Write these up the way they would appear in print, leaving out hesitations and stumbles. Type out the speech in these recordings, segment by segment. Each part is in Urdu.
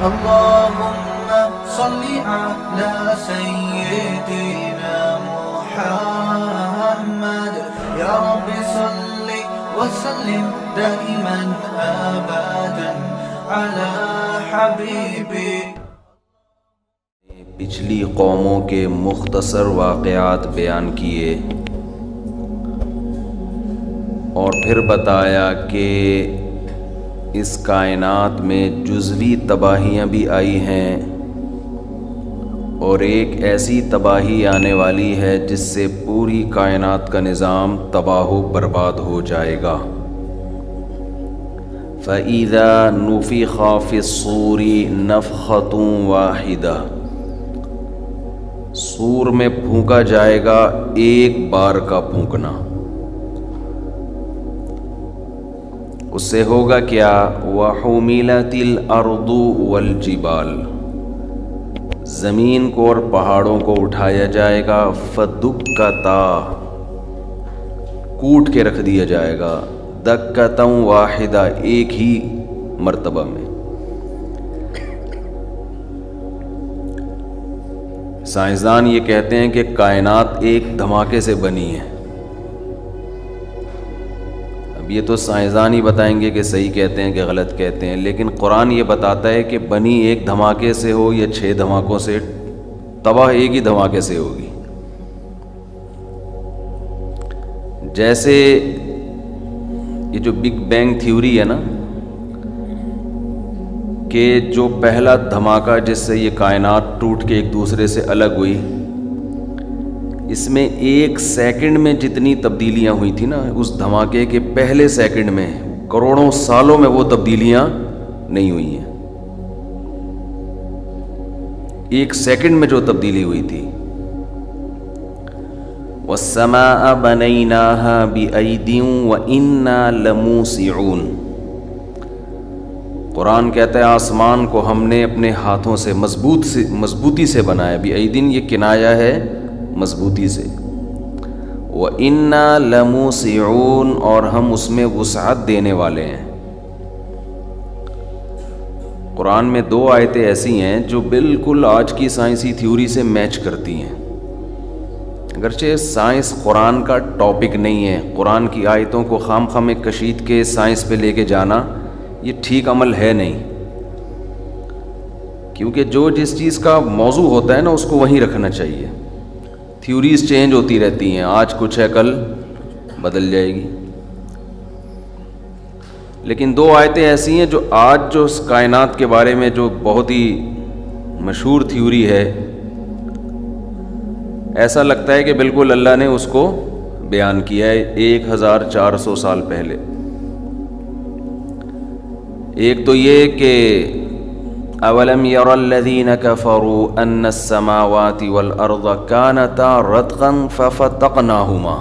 اللهم صل على سيدنا محمد يا رب صل وسلم دائما أبدا على حبيبي. پچھلی قوموں کے مختصر واقعات بیان کیے اور پھر بتایا کہ اس کائنات میں جزوی تباہیاں بھی آئی ہیں اور ایک ایسی تباہی آنے والی ہے جس سے پوری کائنات کا نظام تباہ و برباد ہو جائے گا. فَإِذَا نُفِخَ فِي الصُّورِ نَفْخَةٌ وَاحِدَةٌ، سور میں پھونکا جائے گا ایک بار کا پھونکنا. اس سے ہوگا کیا؟ وَحُمِلَتِ الْأَرْضُ وَالْجِبَالُ، زمین کو اور پہاڑوں کو اٹھایا جائے گا. فَدُكَّتَا، کوٹ کے رکھ دیا جائے گا. دَكَّةً وَاحِدَةً، ایک ہی مرتبہ میں. سائنسدان یہ کہتے ہیں کہ کائنات ایک دھماکے سے بنی ہے. اب یہ تو سائنسدان ہی بتائیں گے کہ صحیح کہتے ہیں کہ غلط کہتے ہیں، لیکن قرآن یہ بتاتا ہے کہ بنی ایک دھماکے سے ہو یا 6 دھماکوں سے، تباہ ایک ہی دھماکے سے ہوگی. جیسے یہ جو بگ بینگ تھیوری ہے نا، کہ جو پہلا دھماکہ جس سے یہ کائنات ٹوٹ کے ایک دوسرے سے الگ ہوئی، اس میں 1 سیکنڈ میں جتنی تبدیلیاں ہوئی تھی نا، اس دھماکے کے پہلے سیکنڈ میں کروڑوں سالوں میں وہ تبدیلیاں نہیں ہوئی ہیں. 1 سیکنڈ میں جو تبدیلی ہوئی تھی. وَالسَّمَاءَ بَنَيْنَاهَا بِأَيْدٍ وَإِنَّا لَمُوسِعُونَ، قرآن کہتا ہے آسمان کو ہم نے اپنے ہاتھوں سے مضبوطی سے بنایا. بِأَيْدٍ یہ کنایا ہے مضبوطی سے. وَإِنَّا لَمُوسِعُونَ، اور ہم اس میں وسعت دینے والے ہیں. قرآن میں 2 آیتیں ایسی ہیں جو بالکل آج کی سائنسی تھیوری سے میچ کرتی ہیں. اگرچہ سائنس قرآن کا ٹاپک نہیں ہے، قرآن کی آیتوں کو خام خواہ میں کشید کے سائنس پہ لے کے جانا یہ ٹھیک عمل ہے نہیں، کیونکہ جو جس چیز کا موضوع ہوتا ہے نا اس کو وہیں رکھنا چاہیے. تھیوریز چینج ہوتی رہتی ہیں، آج کچھ ہے کل بدل جائے گی. لیکن 2 آیتیں ایسی ہیں جو آج جو اس کائنات کے بارے میں جو بہت ہی مشہور تھیوری ہے، ایسا لگتا ہے کہ بالکل اللہ نے اس کو بیان کیا ہے 1400 سال پہلے. ایک تو یہ کہ اولم یر الذین کفروا ان السماوات والارض کانتا رتقا ففتقناہما،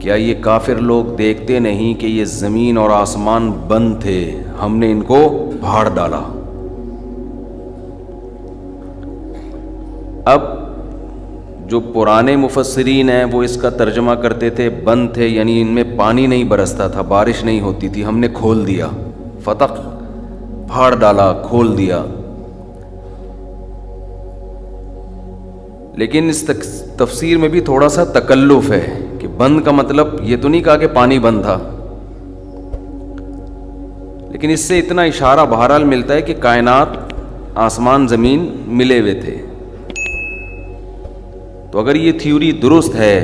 کیا یہ کافر لوگ دیکھتے نہیں کہ یہ زمین اور آسمان بند تھے، ہم نے ان کو پھاڑ ڈالا. اب جو پرانے مفسرین ہیں وہ اس کا ترجمہ کرتے تھے بند تھے، یعنی ان میں پانی نہیں برستا تھا، بارش نہیں ہوتی تھی، ہم نے کھول دیا. فتق، پھاڑ ڈالا، کھول دیا. لیکن اس تفسیر میں بھی تھوڑا سا تکلف ہے کہ بند کا مطلب یہ تو نہیں کہا کہ پانی بند تھا، لیکن اس سے اتنا اشارہ بہرحال ملتا ہے کہ کائنات، آسمان زمین ملے ہوئے تھے. تو اگر یہ تھیوری درست ہے،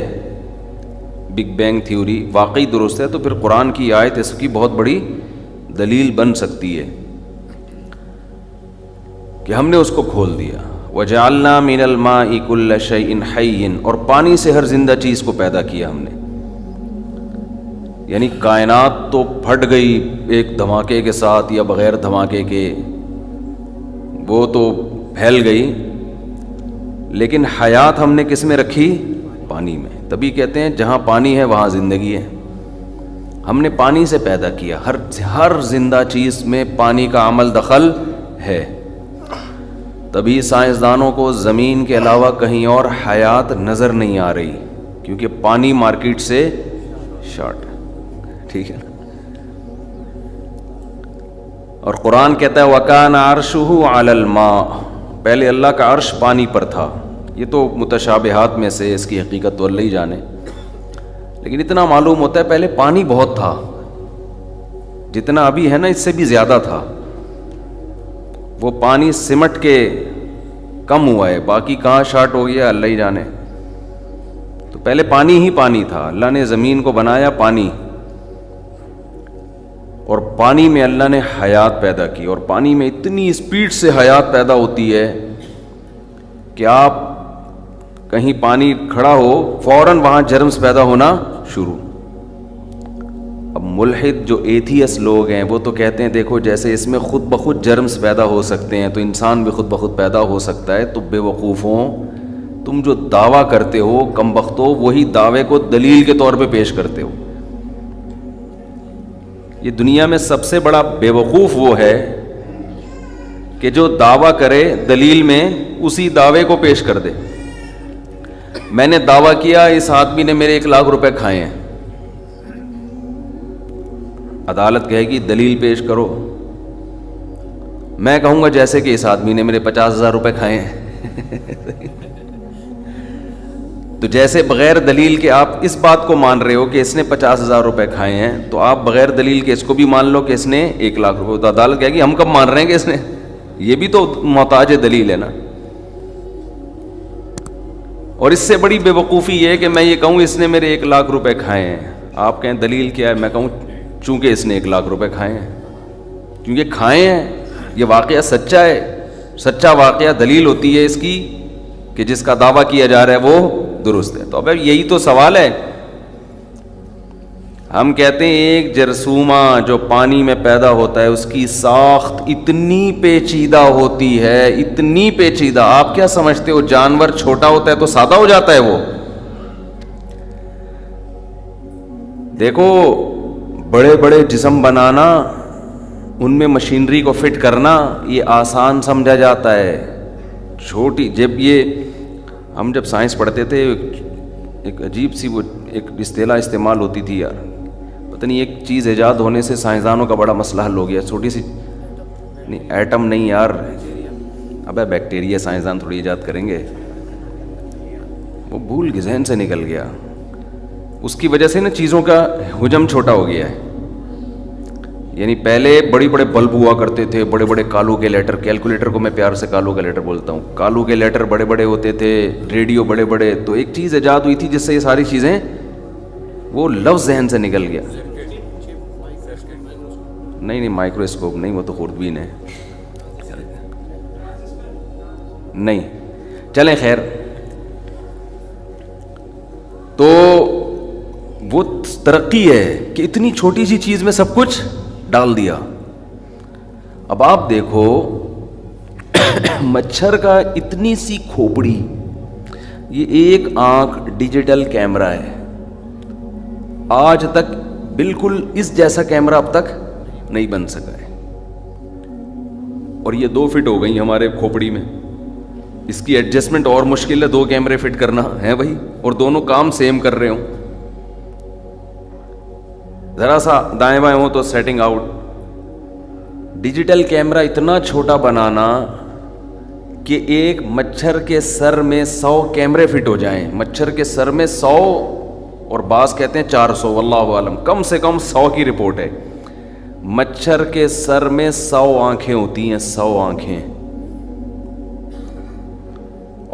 بگ بینگ تھیوری واقعی درست ہے، تو پھر قرآن کی آیت اس کی بہت بڑی دلیل بن سکتی ہے کہ ہم نے اس کو کھول دیا. وَجَعَلْنَا مِنَ الْمَاءِ كُلَّ شَيْءٍ حَيٍّ، اور پانی سے ہر زندہ چیز کو پیدا کیا ہم نے. یعنی کائنات تو پھٹ گئی ایک دھماکے کے ساتھ یا بغیر دھماکے کے، وہ تو پھیل گئی، لیکن حیات ہم نے کس میں رکھی؟ پانی میں. تبھی کہتے ہیں جہاں پانی ہے وہاں زندگی ہے. ہم نے پانی سے پیدا کیا، ہر زندہ چیز میں پانی کا عمل دخل ہے. تبھی سائنسدانوں کو زمین کے علاوہ کہیں اور حیات نظر نہیں آ رہی، کیونکہ پانی مارکیٹ سے شارٹ ہے. ٹھیک ہے. اور قرآن کہتا ہے وَكَانَ عَرْشُهُ عَلَى الْمَاءِ، پہلے اللہ کا عرش پانی پر تھا. یہ تو متشابہات میں سے، اس کی حقیقت تو اللہ ہی جانے، لیکن اتنا معلوم ہوتا ہے پہلے پانی بہت تھا، جتنا ابھی ہے نا اس سے بھی زیادہ تھا. وہ پانی سمٹ کے کم ہوا ہے، باقی کہاں شارٹ ہو گیا اللہ ہی جانے. تو پہلے پانی ہی پانی تھا. اللہ نے زمین کو بنایا پانی، اور پانی میں اللہ نے حیات پیدا کی، اور پانی میں اتنی اسپیڈ سے حیات پیدا ہوتی ہے کہ آپ کہیں پانی کھڑا ہو فوراً وہاں جرمز پیدا ہونا شروع. اب ملحد جو ایتھیس لوگ ہیں وہ تو کہتے ہیں دیکھو جیسے اس میں خود بخود جرمز پیدا ہو سکتے ہیں تو انسان بھی خود بخود پیدا ہو سکتا ہے. تو بے وقوفوں، تم جو دعویٰ کرتے ہو کم بختو، وہی دعوے کو دلیل کے طور پہ پیش کرتے ہو. یہ دنیا میں سب سے بڑا بے وقوف وہ ہے کہ جو دعویٰ کرے دلیل میں اسی دعوے کو پیش کر دے. میں نے دعویٰ کیا اس آدمی نے میرے 1,00,000 روپے کھائے ہیں، عدالت کہے گی دلیل پیش کرو. میں کہوں گا جیسے کہ اس آدمی نے میرے 50,000 روپے کھائے ہیں. تو جیسے بغیر دلیل کے آپ اس بات کو مان رہے ہو کہ اس نے 50,000 روپے کھائے ہیں، تو آپ بغیر دلیل کے اس کو بھی مان لو کہ اس نے 1,00,000 روپے. تو عدالت کہے گی ہم کب مان رہے ہیں کہ اس نے، یہ بھی تو محتاج دلیل ہے نا. اور اس سے بڑی بے وقوفی یہ ہے کہ میں یہ کہوں اس نے میرے 1,00,000 روپے کھائے ہیں، آپ کہیں دلیل کیا ہے، میں کہوں چونکہ اس نے 1,00,000 روپے کھائے ہیں، کیونکہ کھائے ہیں. یہ واقعہ سچا ہے، سچا واقعہ دلیل ہوتی ہے اس کی کہ جس کا دعویٰ کیا جا رہا ہے وہ درست ہے. تو اب یہی تو سوال ہے. ہم کہتے ہیں ایک جرثومہ جو پانی میں پیدا ہوتا ہے اس کی ساخت اتنی پیچیدہ ہوتی ہے، اتنی پیچیدہ. آپ کیا سمجھتے ہو جانور چھوٹا ہوتا ہے تو سادہ ہو جاتا ہے وہ؟ دیکھو بڑے بڑے جسم بنانا، ان میں مشینری کو فٹ کرنا یہ آسان سمجھا جاتا ہے. چھوٹی ہم جب سائنس پڑھتے تھے ایک عجیب سی وہ ایک اصطلاح استعمال ہوتی تھی یار، پتہ نہیں ایک چیز ایجاد ہونے سے سائنسدانوں کا بڑا مسئلہ حل ہو گیا. چھوٹی سی نہیں، ایٹم نہیں یار، ابے بیکٹیریا سائنسدان تھوڑی ایجاد کریں گے، وہ بھول کے ذہن سے نکل گیا. اس کی وجہ سے نا چیزوں کا حجم چھوٹا ہو گیا ہے. یعنی پہلے بڑے بڑے بلب ہوا کرتے تھے، بڑے بڑے کالو کے لیٹر، کیلکولیٹر کو میں پیار سے کالو کا لیٹر بولتا ہوں، کالو کے لیٹر بڑے بڑے ہوتے تھے، ریڈیو بڑے بڑے. تو ایک چیز ایجاد ہوئی تھی جس سے یہ ساری چیزیں، وہ لفظ ذہن سے نکل گیا. نہیں مائکروسکوپ نہیں، وہ تو خوردبین ہے. نہیں چلیں خیر. تو وہ ترقی ہے کہ اتنی چھوٹی سی چیز میں سب کچھ ڈال دیا. اب آپ دیکھو مچھر کا اتنی سی کھوپڑی، یہ ایک آنکھ ڈیجیٹل کیمرہ ہے. آج تک بالکل اس جیسا کیمرہ اب تک نہیں بن سکا ہے. اور یہ 2 فٹ ہو گئی ہمارے کھوپڑی میں. اس کی ایڈجسٹمنٹ اور مشکل ہے، 2 کیمرے فٹ کرنا ہے بھائی، اور دونوں کام سیم کر رہے ہوں. ذرا سا دائیں بائیں ہو تو سیٹنگ آؤٹ. ڈیجیٹل کیمرہ اتنا چھوٹا بنانا کہ ایک مچھر کے سر میں 100 کیمرے فٹ ہو جائیں. مچھر کے سر میں 100، اور بعض کہتے ہیں 400، واللہ عالم، کم سے کم 100 کی رپورٹ ہے. مچھر کے سر میں 100 آنکھیں ہوتی ہیں، 100 آنکھیں.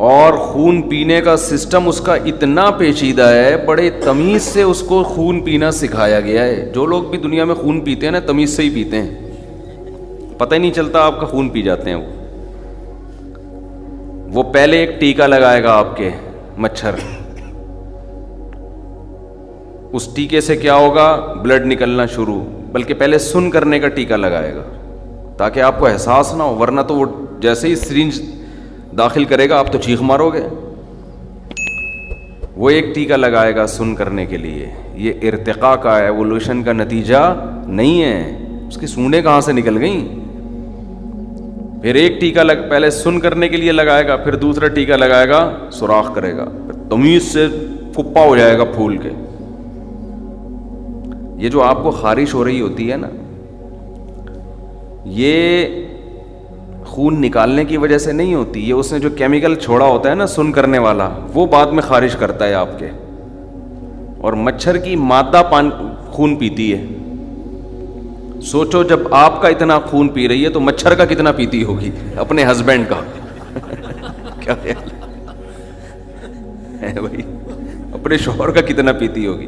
اور خون پینے کا سسٹم اس کا اتنا پیچیدہ ہے، بڑے تمیز سے اس کو خون پینا سکھایا گیا ہے. جو لوگ بھی دنیا میں خون پیتے ہیں نا تمیز سے ہی پیتے ہیں، پتہ ہی نہیں چلتا آپ کا خون پی جاتے ہیں. وہ پہلے ایک ٹیکہ لگائے گا آپ کے مچھر، اس ٹیکے سے کیا ہوگا، بلڈ نکلنا شروع. بلکہ پہلے سن کرنے کا ٹیکہ لگائے گا تاکہ آپ کو احساس نہ ہو، ورنہ تو وہ جیسے ہی سرنج داخل کرے گا آپ تو چیخ مارو گے. وہ ایک ٹیکہ لگائے گا سن کرنے کے لیے. یہ ارتقاء کا ایوولوشن کا نتیجہ نہیں ہے، اس کی سونڈیں کہاں سے نکل گئیں. پھر ایک ٹیکہ پہلے سن کرنے کے لیے لگائے گا، پھر دوسرا ٹیکہ لگائے گا سوراخ کرے گا، پھر تمیز سے پھپا ہو جائے گا پھول کے. یہ جو آپ کو خارش ہو رہی ہوتی ہے نا، یہ خون نکالنے کی وجہ سے نہیں ہوتی، یہ اس نے جو کیمیکل چھوڑا ہوتا ہے نا سن کرنے والا، وہ بعد میں خارج کرتا ہے آپ کے. اور مچھر کی مادہ خون پیتی ہے. سوچو جب آپ کا اتنا خون پی رہی ہے تو مچھر کا کتنا پیتی ہوگی، اپنے ہسبینڈ کا. کیا خیال ہے بھائی، اپنے شوہر کا کتنا پیتی ہوگی.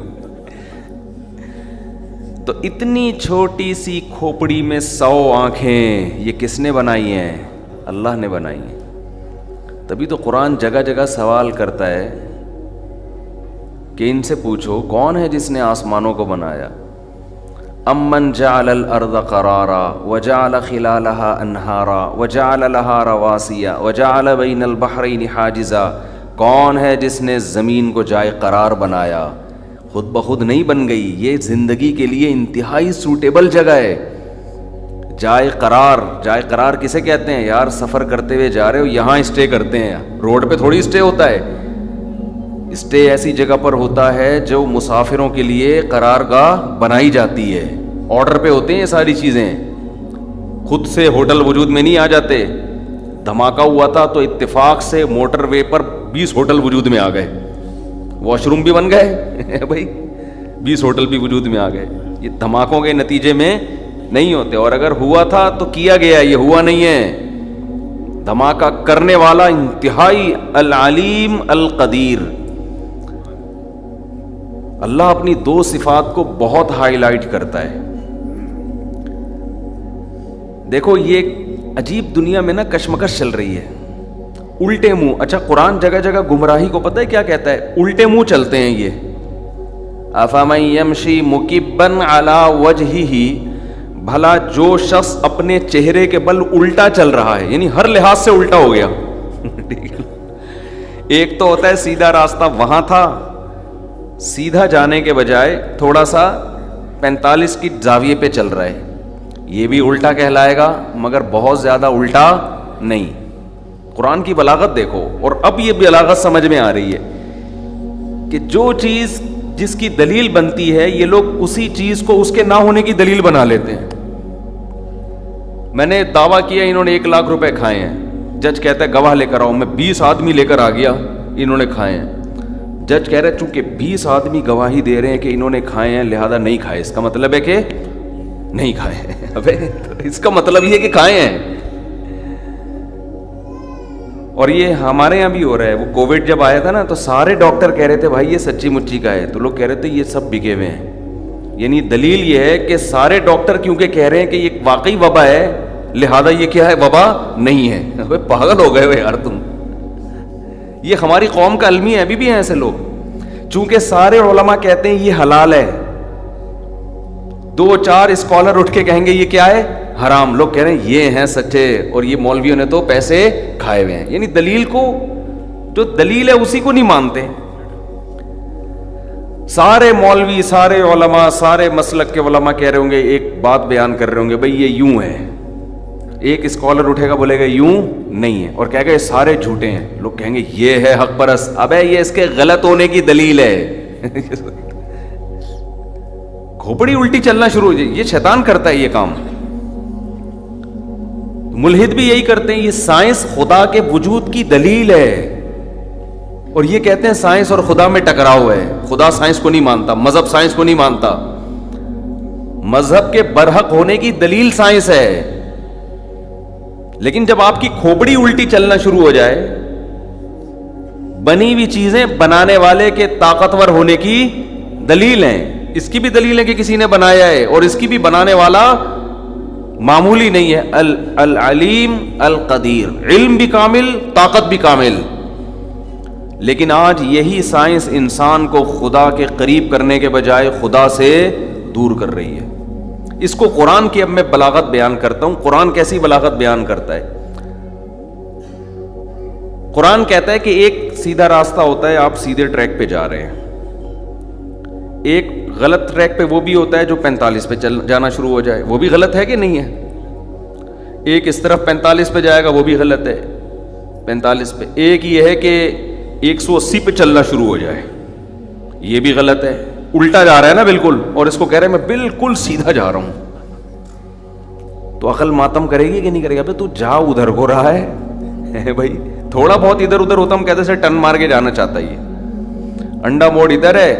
تو اتنی چھوٹی سی کھوپڑی میں 100 آنکھیں، یہ کس نے بنائی ہیں؟ اللہ نے بنائی ہیں. تبھی تو قرآن جگہ جگہ سوال کرتا ہے کہ ان سے پوچھو کون ہے جس نے آسمانوں کو بنایا. امن جعل الارض قرارا وجعل خلالها انہارا وجعل لها رواسیا وجعل بین البحرین حاجزا. کون ہے جس نے زمین کو جائے قرار بنایا؟ خود بخود نہیں بن گئی، یہ زندگی کے لیے انتہائی سوٹیبل جگہ ہے. جائے قرار کسے کہتے ہیں یار؟ سفر کرتے ہوئے جا رہے ہو، یہاں اسٹے کرتے ہیں. روڈ پہ تھوڑی اسٹے ہوتا ہے. اسٹے ایسی جگہ پر ہوتا ہے جو مسافروں کے لیے قرارگاہ بنائی جاتی ہے. آرڈر پہ ہوتے ہیں یہ ساری چیزیں، خود سے ہوٹل وجود میں نہیں آ جاتے. دھماکہ ہوا تھا تو اتفاق سے موٹر وے پر 20 ہوٹل وجود میں آ گئے، واش روم بھی بن گئے بھائی، 20 ہوٹل بھی وجود میں آ گئے. یہ دھماکوں کے نتیجے میں نہیں ہوتے، اور اگر ہوا تھا تو کیا گیا، یہ ہوا نہیں ہے. دھماکہ کرنے والا انتہائی العلیم القدیر. اللہ اپنی 2 صفات کو بہت ہائی لائٹ کرتا ہے. دیکھو یہ عجیب دنیا میں نا کشمکش چل رہی ہے. الٹے منہ، اچھا قرآن جگہ جگہ گمراہی کو پتہ ہے کیا کہتا ہے؟ الٹے منہ چلتے ہیں یہ. افمن یمشی مکبن علی وجہہ، بھلا جو شخص اپنے چہرے کے بل الٹا چل رہا ہے، یعنی ہر لحاظ سے الٹا ہو گیا. ایک تو ہوتا ہے سیدھا راستہ، وہاں تھا، سیدھا جانے کے بجائے تھوڑا سا 45 کی زاویے پہ چل رہا ہے، یہ بھی الٹا کہلائے گا مگر بہت زیادہ الٹا نہیں. قرآن کی بلاغت دیکھو. اور اب یہ بلاغت سمجھ میں آ رہی ہے کہ جو چیز جس کی دلیل بنتی ہے یہ لوگ اسی چیز کو اس کے نہ ہونے کی دلیل بنا لیتے ہیں. میں نے دعویٰ کیا انہوں نے 1 لاکھ روپے کھائے ہیں، جج کہتا ہے گواہ لے کر آؤ، میں 20 آدمی لے کر آ گیا، انہوں نے کھائے ہیں. جج کہہ رہے چونکہ 20 آدمی گواہی دے رہے ہیں کہ انہوں نے کھائے ہیں لہذا نہیں کھائے، اس کا مطلب ہے کہ نہیں کھائے ہیں. ابے اس کا مطلب یہ کہ کھائے ہیں. اور یہ ہمارے یہاں بھی ہو رہا ہے. وہ کووڈ جب آیا تھا نا تو سارے ڈاکٹر کہہ رہے تھے بھائی یہ سچی مچی کا ہے، تو لوگ کہہ رہے تھے یہ سب بکے ہوئے ہیں. یعنی دلیل یہ ہے کہ سارے ڈاکٹر کیونکہ کہہ رہے ہیں کہ یہ واقعی وبا ہے لہذا یہ کیا ہے؟ وبا نہیں ہے. ابے پاگل ہو گئے ہو یار تم. یہ ہماری قوم کا المی ہے، ابھی بھی ہیں ایسے لوگ. چونکہ سارے علماء کہتے ہیں یہ حلال ہے، 2-4 اسکالر اٹھ کے کہیں گے یہ کیا ہے؟ حرام. لوگ کہہ رہے ہیں یہ ہیں سچے، اور یہ مولویوں نے تو پیسے کھائے ہوئے ہیں. یعنی دلیل کو، جو دلیل ہے اسی کو نہیں مانتے. سارے مولوی، سارے علماء، سارے مسلک کے علماء کہہ رہے ہوں گے، ایک بات بیان کر رہے ہوں گے بھئی یہ یوں ہے. ایک اسکالر اٹھے گا بولے گا یوں نہیں ہے، اور کہے گا یہ سارے جھوٹے ہیں. لوگ کہیں گے یہ ہے حق پرست. ابے یہ اس کے غلط ہونے کی دلیل ہے. کھوپڑی الٹی چلنا شروع ہو جائے. یہ شیطان کرتا ہے یہ کام. ملحد بھی یہی کرتے ہیں. یہ سائنس خدا کے وجود کی دلیل ہے، اور یہ کہتے ہیں سائنس اور خدا میں ٹکراؤ ہے. خدا سائنس کو نہیں مانتا، مذہب سائنس کو نہیں مانتا. مذہب کے برحق ہونے کی دلیل سائنس ہے. لیکن جب آپ کی کھوپڑی الٹی چلنا شروع ہو جائے، بنی ہوئی چیزیں بنانے والے کے طاقتور ہونے کی دلیل ہیں. اس کی بھی دلیل ہے کہ کسی نے بنایا ہے، اور اس کی بھی بنانے والا معمولی نہیں ہے. العلیم القدیر، علم بھی کامل، طاقت بھی کامل. لیکن آج یہی سائنس انسان کو خدا کے قریب کرنے کے بجائے خدا سے دور کر رہی ہے. اس کو قرآن کی اب میں بلاغت بیان کرتا ہوں. قرآن کیسی بلاغت بیان کرتا ہے؟ قرآن کہتا ہے کہ ایک سیدھا راستہ ہوتا ہے، آپ سیدھے ٹریک پہ جا رہے ہیں. ایک غلط ٹریک پہ وہ بھی ہوتا ہے جو 45 پہ جانا شروع ہو جائے، وہ بھی غلط ہے کہ نہیں ہے؟ ایک اس طرف 45 پہ جائے گا، وہ بھی غلط ہے 45 پہ. ایک یہ ہے کہ 180 پہ چلنا شروع ہو جائے، یہ بھی غلط ہے. الٹا جا رہا ہے نا بالکل، اور اس کو کہہ رہے ہیں میں بالکل سیدھا جا رہا ہوں. تو عقل ماتم کرے گی کہ نہیں کرے گا؟ تو جا ادھر کو رہا ہے بھائی، تھوڑا بہت ادھر ادھر ہوتا ہم کہتے سے ٹن مار کے جانا چاہتا ہے یہ، انڈا موڑ ادھر ہے،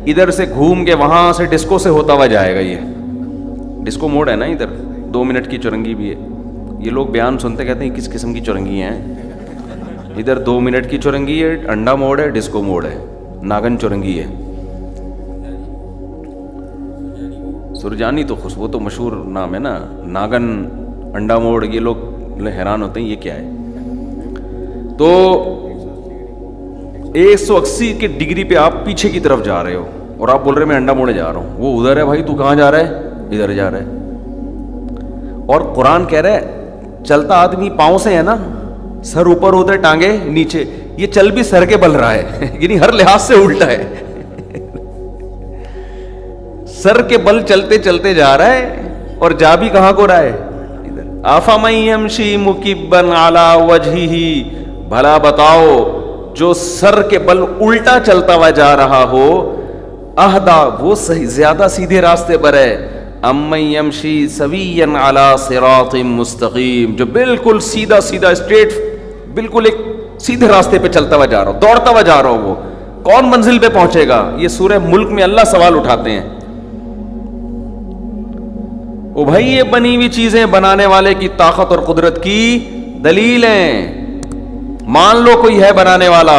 ادھر سے گھوم کے وہاں سے ڈسکو سے ہوتا ہوا جائے گا، یہ ڈسکو موڑ ہے نا ادھر، 2 منٹ کی چورنگی بھی ہے، یہ لوگ بیان سنتے کہتے ہیں کس قسم کی چورنگی ہیں، ادھر 2 منٹ کی چورنگی ہے، انڈا موڑ ہے، ڈسکو موڑ ہے، ناگن چورنگی ہے، سرجانی تو وہ تو مشہور نام ہے نا، ناگن، انڈا موڑ، یہ لوگ حیران ہوتے ہیں یہ کیا ہے. تو 180 کے ڈگری پہ آپ پیچھے کی طرف جا رہے ہو اور آپ بول رہے میں انڈا موڑے جا رہا ہوں، وہ ادھر ہے بھائی، تو کہاں جا رہا ہے؟ ادھر جا رہا ہے. اور قرآن کہہ رہا ہے چلتا آدمی پاؤں سے ہے نا، سر اوپر ہوتا ہے ٹانگے نیچے، یہ چل بھی سر کے بل رہا ہے یعنی ہر لحاظ سے الٹا ہے سر کے بل چلتے چلتے جا رہا ہے اور جا بھی کہاں کو رہا ہے؟ ادھر. افمن یمشی مکبا علی وجہہ، بھلا بتاؤ جو سر کے بل الٹا چلتا ہوا جا رہا ہو، اہدا وہ صحیح زیادہ سیدھے راستے پر ہے، امن یمشی سویا علی صراط مستقیم، جو بالکل سیدھا سیدھا اسٹریٹ بالکل ایک سیدھے راستے پہ چلتا ہوا جا رہا ہو، دوڑتا ہوا جا رہا ہو، وہ کون منزل پہ پہنچے گا؟ یہ سورہ ملک میں اللہ سوال اٹھاتے ہیں. او بھائی یہ بنی ہوئی چیزیں بنانے والے کی طاقت اور قدرت کی دلیل ہیں. مان لو کوئی ہے بنانے والا،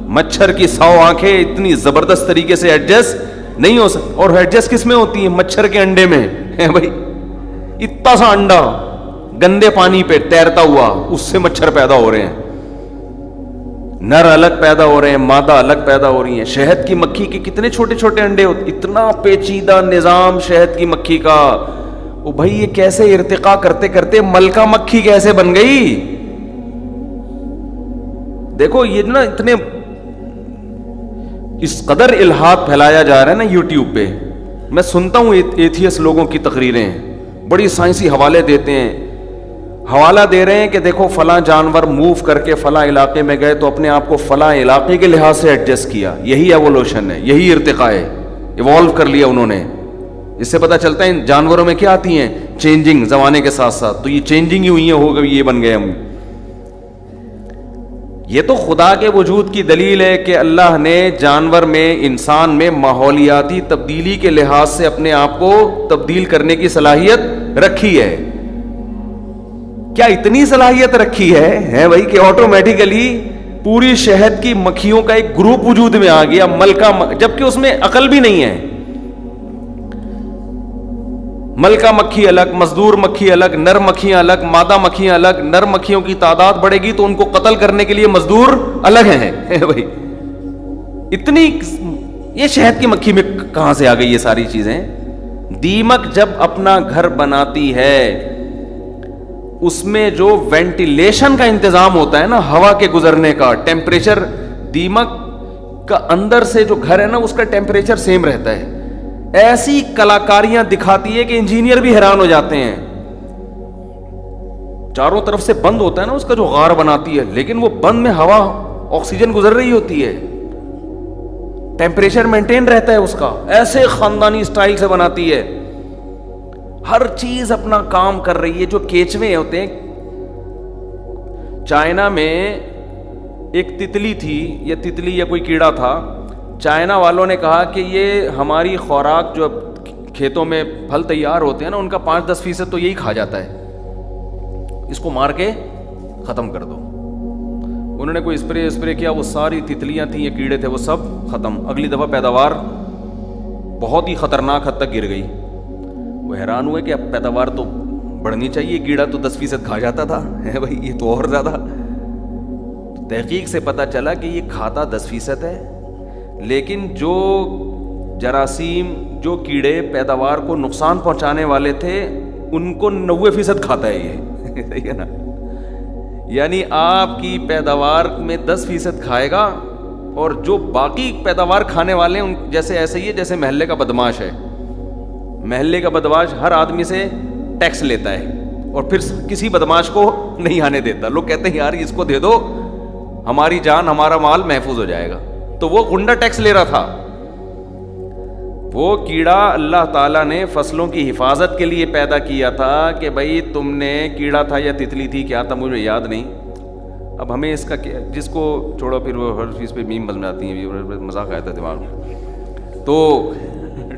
مچھر کی 100 آنکھیں اتنی زبردست طریقے سے ایڈجسٹ نہیں ہو سکتی، اور ایڈجسٹ کس میں ہوتی ہیں؟ مچھر کے انڈے میں ہے بھائی. اتنا سا انڈا گندے پانی پہ تیرتا ہوا، اس سے مچھر پیدا ہو رہے ہیں، نر الگ پیدا ہو رہے ہیں، مادہ الگ پیدا ہو رہی ہیں. شہد کی مکھی کے کتنے چھوٹے چھوٹے انڈے ہوتے، اتنا پیچیدہ نظام شہد کی مکھی کا. او بھائی یہ کیسے ارتقا کرتے کرتے ملکہ مکھی کیسے بن گئی؟ دیکھو یہ نا اتنے اس قدر الہاد پھیلایا جا رہا ہے نا یوٹیوب پہ. میں سنتا ہوں ایتھیس لوگوں کی تقریریں، بڑی سائنسی حوالے دیتے ہیں، حوالہ دے رہے ہیں کہ دیکھو فلاں جانور موو کر کے فلاں علاقے میں گئے تو اپنے آپ کو فلاں علاقے کے لحاظ سے ایڈجسٹ کیا، یہی ایوولوشن ہے، یہی ارتقاء ہے، ایوالو کر لیا انہوں نے. اس سے پتہ چلتا ہے ان جانوروں میں کیا آتی ہیں چینجنگ زمانے کے ساتھ ساتھ، تو یہ چینجنگ ہی ہوئی ہیں، ہو گئی، یہ بن گئے ہم. یہ تو خدا کے وجود کی دلیل ہے کہ اللہ نے جانور میں، انسان میں ماحولیاتی تبدیلی کے لحاظ سے اپنے آپ کو تبدیل کرنے کی صلاحیت رکھی ہے. کیا اتنی صلاحیت رکھی ہے بھائی کہ آٹومیٹیکلی پوری شہد کی مکھیوں کا ایک گروپ وجود میں آ گیا، ملکہ، جبکہ اس میں عقل بھی نہیں ہے. ملکہ مکھی الگ، مزدور مکھی الگ، نر مکھیاں الگ، مادہ مکھیاں الگ. نر مکھیوں کی تعداد بڑھے گی تو ان کو قتل کرنے کے لیے مزدور الگ ہیں بھائی. اتنی یہ شہد کی مکھی میں کہاں سے آ گئی یہ ساری چیزیں؟ دیمک جب اپنا گھر بناتی ہے اس میں جو وینٹیلیشن کا انتظام ہوتا ہے نا، ہوا کے گزرنے کا ٹیمپریچر، دیمک کا اندر سے جو گھر ہے نا اس کا ٹیمپریچر سیم رہتا ہے. ایسی کلاکاریاں دکھاتی ہے کہ انجینئر بھی حیران ہو جاتے ہیں. چاروں طرف سے بند ہوتا ہے نا اس کا جو غار بناتی ہے، لیکن وہ بند میں ہوا آکسیجن گزر رہی ہوتی ہے، ٹیمپریچر مینٹین رہتا ہے اس کا. ایسے خاندانی سٹائل سے بناتی ہے، ہر چیز اپنا کام کر رہی ہے. جو کیچوے ہوتے ہیں، چائنا میں ایک تتلی تھی، یا تتلی یا کوئی کیڑا تھا، چائنا والوں نے کہا کہ یہ ہماری خوراک جو کھیتوں میں پھل تیار ہوتے ہیں نا ان کا 5-10% تو یہی کھا جاتا ہے، اس کو مار کے ختم کر دو. انہوں نے کوئی اسپرے کیا، وہ ساری تتلیاں تھیں، یہ کیڑے تھے، وہ سب ختم. اگلی دفعہ پیداوار بہت ہی خطرناک حد تک گر گئی. وہ حیران ہوئے کہ اب پیداوار تو بڑھنی چاہیے، کیڑا تو 10% کھا جاتا تھا بھائی، یہ تو اور زیادہ. تحقیق سے پتہ چلا کہ یہ کھاتا 10% ہے، لیکن جو جراثیم، جو کیڑے پیداوار کو نقصان پہنچانے والے تھے ان کو 90% کھاتا ہے یہ صحیح ہے نا. یعنی آپ کی پیداوار میں 10% کھائے گا، اور جو باقی پیداوار کھانے والے ہیں جیسے ایسے ہی ہے جیسے محلے کا بدماش ہے. محلے کا بدماش ہر آدمی سے ٹیکس لیتا ہے اور پھر کسی بدماش کو نہیں آنے دیتا. لوگ کہتے ہیں یار اس کو دے دو، ہماری جان ہمارا مال محفوظ ہو جائے گا. تو وہ غنڈہ ٹیکس لے رہا تھا. وہ کیڑا اللہ تعالیٰ نے فصلوں کی حفاظت کے لیے پیدا کیا تھا کہ بھائی تم نے کیڑا تھا یا تتلی تھی کیا تھا مجھے یاد نہیں. اب ہمیں اس کا کیا, جس کو چھوڑو پھر وہ ہر چیز پہ میم بن جاتی ہیں, مذاق آیا تھا دماغ میں. تو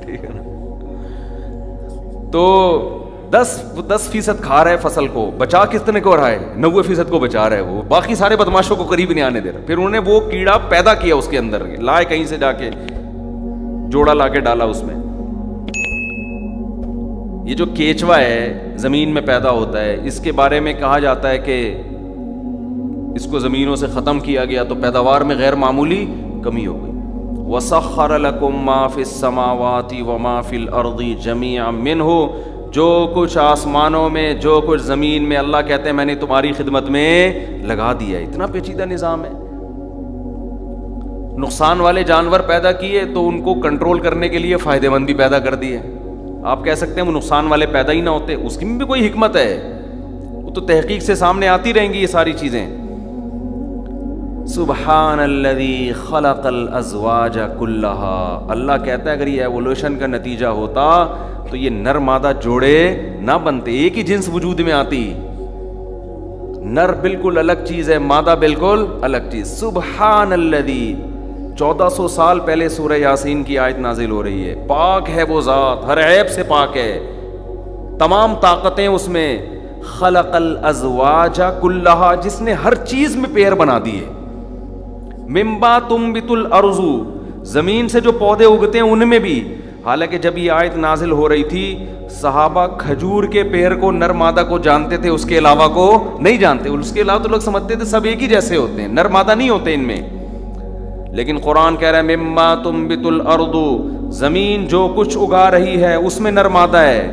ٹھیک ہے نا, تو 10% کھا رہا ہے فصل کو, بچا کتنے کو رہا ہے, 90% کو بچا رہا ہے وہ, باقی سارے بدماشوں کو قریب نہیں آنے دے رہا. پھر انہوں نے وہ کیڑا پیدا کیا اس کے اندر, لائے کہیں سے جا کے جوڑا لا کے ڈالا اس میں. یہ جو کیچوا ہے زمین میں پیدا ہوتا ہے, اس کے بارے میں کہا جاتا ہے کہ اس کو زمینوں سے ختم کیا گیا تو پیداوار میں غیر معمولی کمی ہو گئی. وَسَخَّرَ لَكُم مَّا فِي السَّمَاوَاتِ وَمَا فِي الْأَرْضِ جَمِيعًا مِّنْهُ, جو کچھ آسمانوں میں جو کچھ زمین میں اللہ کہتے ہیں میں نے تمہاری خدمت میں لگا دیا ہے. اتنا پیچیدہ نظام ہے. نقصان والے جانور پیدا کیے تو ان کو کنٹرول کرنے کے لیے فائدہ مند بھی پیدا کر دیے. آپ کہہ سکتے ہیں وہ نقصان والے پیدا ہی نہ ہوتے, اس کی بھی کوئی حکمت ہے, وہ تو تحقیق سے سامنے آتی رہیں گی یہ ساری چیزیں. سبحان الذی خلق الازواج کلھا, اللہ کہتا ہے اگر یہ ایوولوشن کا نتیجہ ہوتا تو یہ نر مادہ جوڑے نہ بنتے, ایک ہی جنس وجود میں آتی. نر بالکل الگ چیز ہے, مادہ بالکل الگ چیز. سبحان الذی, 1400 سال پہلے سورہ یاسین کی آیت نازل ہو رہی ہے. پاک ہے وہ ذات, ہر عیب سے پاک ہے, تمام طاقتیں اس میں. خلق الازواج کلھا, جس نے ہر چیز میں پیر بنا دیے. مما تنبت الارض, زمین سے جو پودے اگتے ہیں ان میں بھی. حالانکہ جب یہ آیت نازل ہو رہی تھی صحابہ کھجور کے پیر کو نر مادہ کو جانتے تھے, اس کے علاوہ کو نہیں جانتے. اس کے علاوہ تو لوگ سمجھتے تھے سب ایک ہی جیسے ہوتے ہیں, نر مادہ نہیں ہوتے ان میں. لیکن قرآن کہہ رہا ہے مما تنبت الارض, زمین جو کچھ اگا رہی ہے اس میں نر مادہ ہے.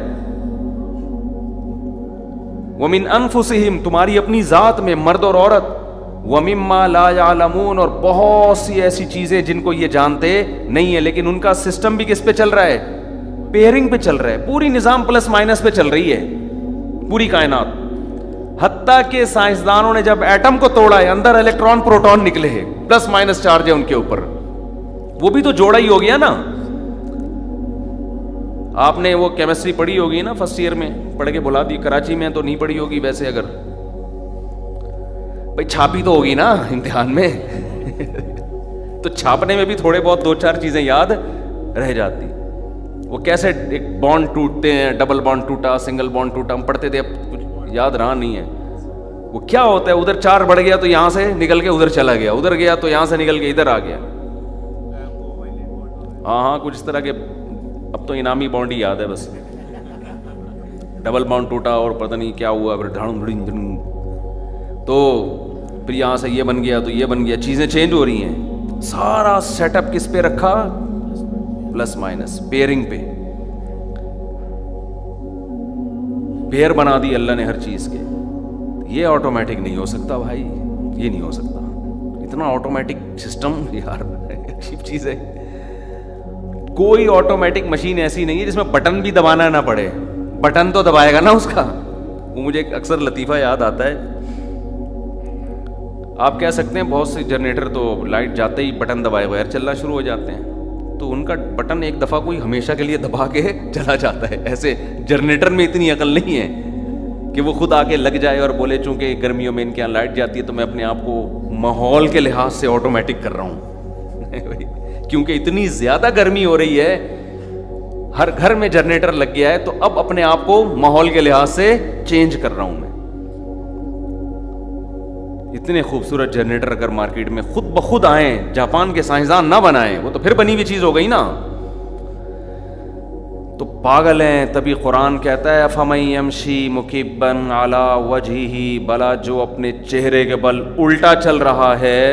ومن انفسہم, تمہاری اپنی ذات میں مرد اور عورت. ومما لا يعلمون, اور بہت سی ایسی چیزیں جن کو یہ جانتے نہیں ہے, لیکن ان کا سسٹم بھی کس پہ چل رہا ہے, پیئرنگ پہ چل رہا ہے. پوری نظام پلس مائنس پہ چل رہی ہے پوری کائنات. حتیٰ کہ سائنسدانوں نے جب ایٹم کو توڑا ہے اندر الیکٹران پروٹون نکلے ہیں, پلس مائنس چارج ہے ان کے اوپر, وہ بھی تو جوڑا ہی ہو گیا نا. آپ نے وہ کیمسٹری پڑھی ہوگی نا فرسٹ ایئر میں, پڑھ کے بلا دی. کراچی میں تو نہیں پڑھی ہوگی ویسے, اگر بھائی چھاپی تو ہوگی نا امتحان میں تو چھاپنے میں بھی تھوڑے بہت 2-4 چیزیں یاد رہ جاتی. وہ کیسے ایک بانڈ ٹوٹتے ہیں, ڈبل بانڈ ٹوٹا, سنگل بانڈ ٹوٹا, ہم پڑھتے تھے, اب کچھ یاد رہا نہیں ہے. وہ کیا ہوتا ہے, ادھر 4 بڑھ گیا تو یہاں سے نکل کے ادھر چلا گیا, ادھر گیا تو یہاں سے نکل کے ادھر آ گیا. ہاں کچھ اس طرح کے. اب تو انعامی بانڈ ہی یاد ہے بس, ڈبل بانڈ ٹوٹا اور پتہ نہیں کیا ہوا, پھر تو پھر یہاں سے یہ بن گیا تو یہ بن گیا, چیزیں چینج ہو رہی ہیں. سارا سیٹ اپ کس پہ رکھا, پلس مائنس پیئرنگ پہ. پیئر بنا دی اللہ نے ہر چیز کے. یہ آٹومیٹک نہیں ہو سکتا بھائی, یہ نہیں ہو سکتا. اتنا آٹومیٹک سسٹم یار عجیب چیز ہے. کوئی آٹومیٹک مشین ایسی نہیں ہے جس میں بٹن بھی دبانا نہ پڑے. بٹن تو دبائے گا نا اس کا. وہ مجھے اکثر لطیفہ یاد آتا ہے, آپ کہہ سکتے ہیں بہت سے جنریٹر تو لائٹ جاتے ہی بٹن دبائے بغیر چلنا شروع ہو جاتے ہیں, تو ان کا بٹن ایک دفعہ کوئی ہمیشہ کے لیے دبا کے چلا جاتا ہے. ایسے جنریٹر میں اتنی عقل نہیں ہے کہ وہ خود آ کے لگ جائے اور بولے چونکہ گرمیوں میں ان کے یہاں لائٹ جاتی ہے تو میں اپنے آپ کو ماحول کے لحاظ سے آٹومیٹک کر رہا ہوں کیونکہ اتنی زیادہ گرمی ہو رہی ہے, ہر گھر میں جنریٹر لگ گیا ہے, تو اب اپنے آپ کو ماحول کے لحاظ سے چینج کر رہا ہوں میں. اتنے خوبصورت جنریٹر اگر مارکیٹ میں خود بخود آئیں, جاپان کے سائنسدان نہ بنائیں, وہ تو پھر بنی ہوئی چیز ہو گئی نا, تو پاگل ہیں. تبھی قرآن کہتا ہے فَمَن يَمْشِي مُكِبًّا عَلَى وَجْهِهِ, بلا جو اپنے چہرے کے بل الٹا چل رہا ہے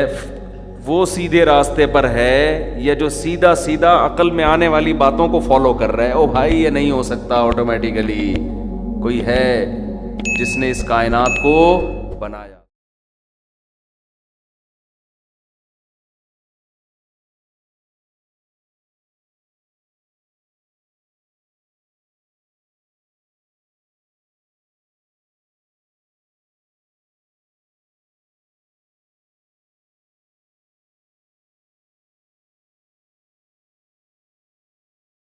وہ سیدھے راستے پر ہے, یا جو سیدھا سیدھا عقل میں آنے والی باتوں کو فالو کر رہا ہے. او بھائی یہ نہیں ہو سکتا آٹومیٹیکلی. کوئی ہے جس نے اس کائنات کو بنایا.